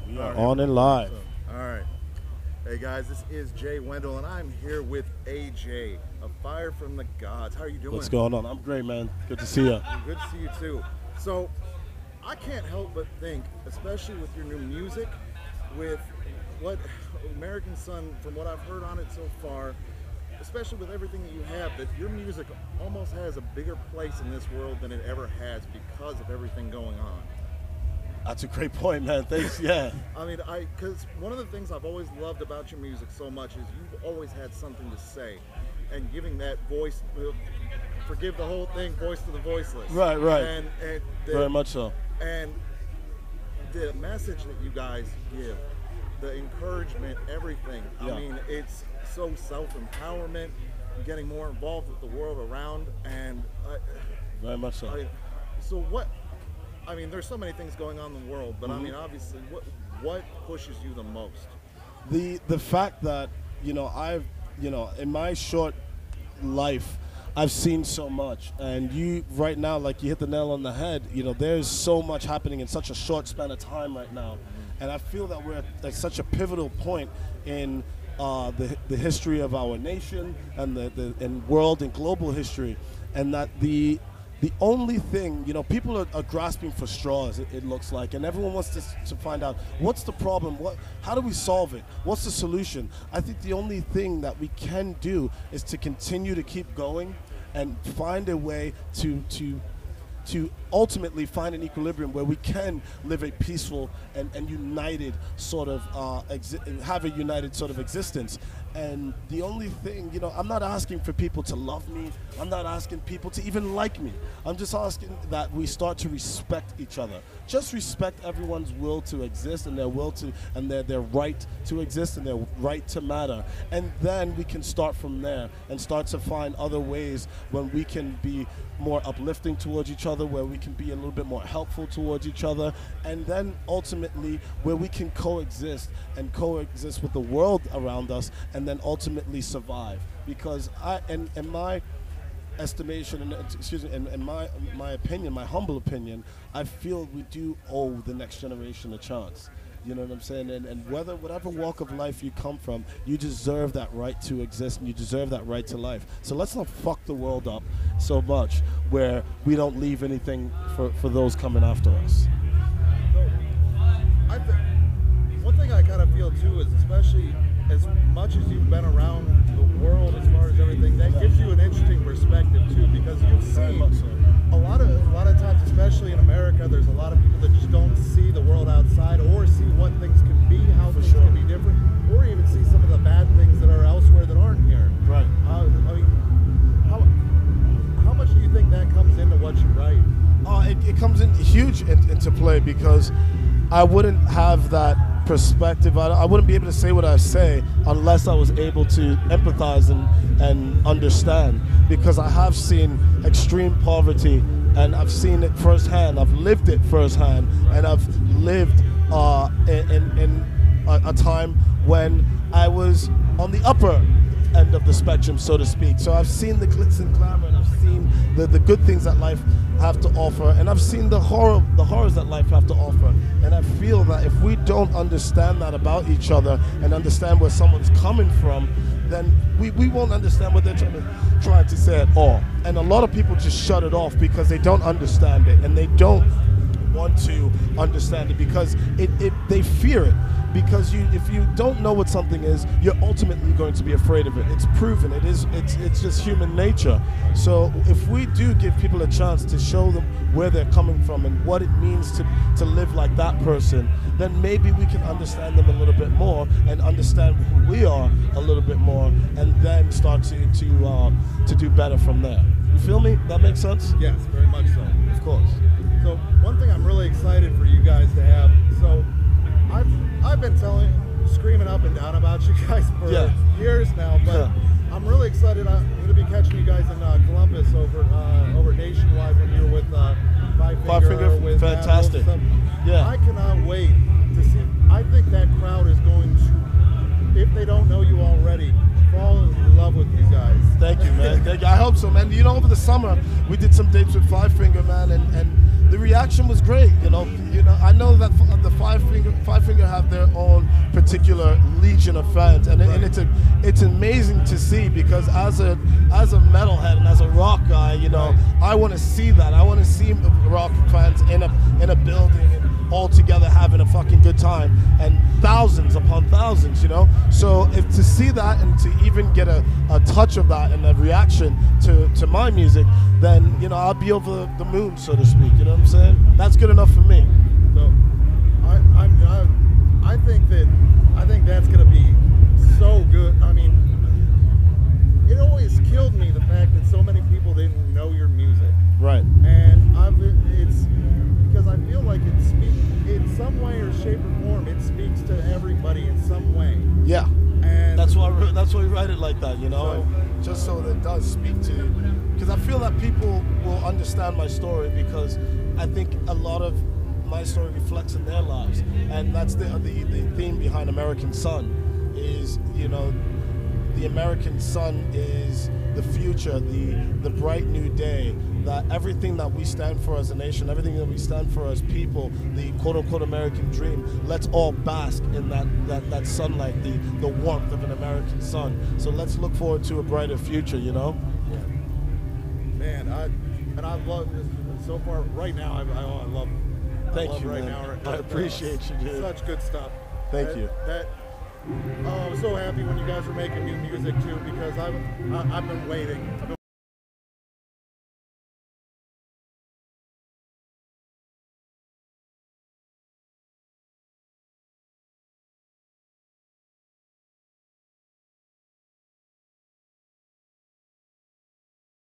We are on and live. All right. Hey guys, this is Jay Wendell, and I'm here with AJ of Fire from the Gods. How are you doing? What's going on? I'm great, man. Good to see you. Good to see you too. So, I can't help but think, especially with your new music, with what American Sun, from what I've heard on it so far, especially with everything that you have, that your music almost has a bigger place in this world than it ever has because of everything going on. That's a great point, man. Thanks. Yeah. I mean, because one of the things I've always loved about your music so much is you've always had something to say, and giving that voice, forgive the whole thing, voice to the voiceless. Right. And Very much so. And the message that you guys give, the encouragement, everything. Yeah. I mean, it's so self-empowerment, getting more involved with the world around, and Very much so. So what? I mean, there's so many things going on in the world, but I mean, obviously, what pushes you the most? The fact that I've in my short life, I've seen so much, and you right now, like you hit the nail on the head. There's so much happening in such a short span of time right now, and I feel that we're at such a pivotal point in the history of our nation and the world and global history, and that the only thing, people are grasping for straws, it looks like, and everyone wants to find out what's the problem, how do we solve it, what's the solution. I think the only thing that we can do is to continue to keep going and find a way to ultimately find an equilibrium where we can live a peaceful and united sort of have a united sort of existence. And the only thing, I'm not asking for people to love me. I'm not asking people to even like me. I'm just asking that we start to respect each other. Just respect everyone's will to exist and their will to, and their right to exist and their right to matter. And then we can start from there and start to find other ways when we can be more uplifting towards each other, where we can be a little bit more helpful towards each other, and then ultimately where we can coexist with the world around us, and then ultimately survive. Because in my estimation, in my opinion, my humble opinion, I feel we do owe the next generation a chance. You know what I'm saying? And whatever walk of life you come from, you deserve that right to exist, and you deserve that right to life. So let's not fuck the world up so much where we don't leave anything for those coming after us. So, I think one thing I kind of feel too is, especially as much as you've been around the world as far as everything, that gives you an interesting perspective too, because you've seen a lot of times, especially in America, there's a lot of people that just don't see the world outside, or see what things can be, how things can be different, or even see some of the bad things that are elsewhere that aren't here. Right. I mean, how much do you think that comes into what you write? It comes in huge into play, because I wouldn't have that perspective. I wouldn't be able to say what I say unless I was able to empathize and understand, because I have seen extreme poverty, and I've seen it firsthand. I've lived it firsthand, and I've lived in a time when I was on the upper end of the spectrum, so to speak. So I've seen the glitz and glamour, and I've seen the good things that life have to offer, and I've seen the horrors that life have to offer. And I feel that if we don't understand that about each other and understand where someone's coming from, then we won't understand what they're trying to say at all. And a lot of people just shut it off because they don't understand it, and they don't want to understand it because they fear it. Because if you don't know what something is, you're ultimately going to be afraid of it. It's proven. It's just human nature. So if we do give people a chance to show them where they're coming from and what it means to live like that person, then maybe we can understand them a little bit more and understand who we are a little bit more, and then start to do better from there. You feel me? That makes sense? Yes, very much so. Of course. So one thing I'm really excited for you guys to have, so I've been screaming up and down about you guys for years now, but I'm really excited. I'm going to be catching you guys in Columbus over nationwide when you're with Five Finger with fantastic. Yeah, I cannot wait to see. I think that crowd is going to, if they don't know you already, fall in love with you guys. Thank you, man. Thank you. I hope so, man. Over the summer we did some dates with Five Finger, man, and the reaction was great. I know that the Five Finger have their own particular legion of fans, and it's amazing to see, because as a metalhead and as a rock guy, you know, I want to see that. I want to see rock fans in a building and all together having a fucking good time, and thousands upon thousands, you know. So if to see that and to even get a touch of that and a reaction to my music, then, you know, I'll be over the moon, so to speak. You know what I'm saying? That's good enough for me. So I think that's gonna be so good. I mean, it always killed me, the fact that so many people didn't know your music. Right. And it's because I feel like it speaks in some way or shape or form. It speaks to everybody in some way. Yeah. And that's why we write it like that, you know, and just so that it does speak to you. Because I feel that people will understand my story, because I think a lot of my story reflects in their lives, and that's the theme behind American Son. Is, you know, the American Son is the future, the bright new day, that everything that we stand for as a nation, everything that we stand for as people, the quote-unquote American dream, let's all bask in that sunlight, the warmth of an American sun. So let's look forward to a brighter future, you know? Man, I've loved this so far. Right now, I love Thank you, right man. now. I appreciate you, dude. Such good stuff. Thank you. I was so happy when you guys were making new music too, because I've been waiting.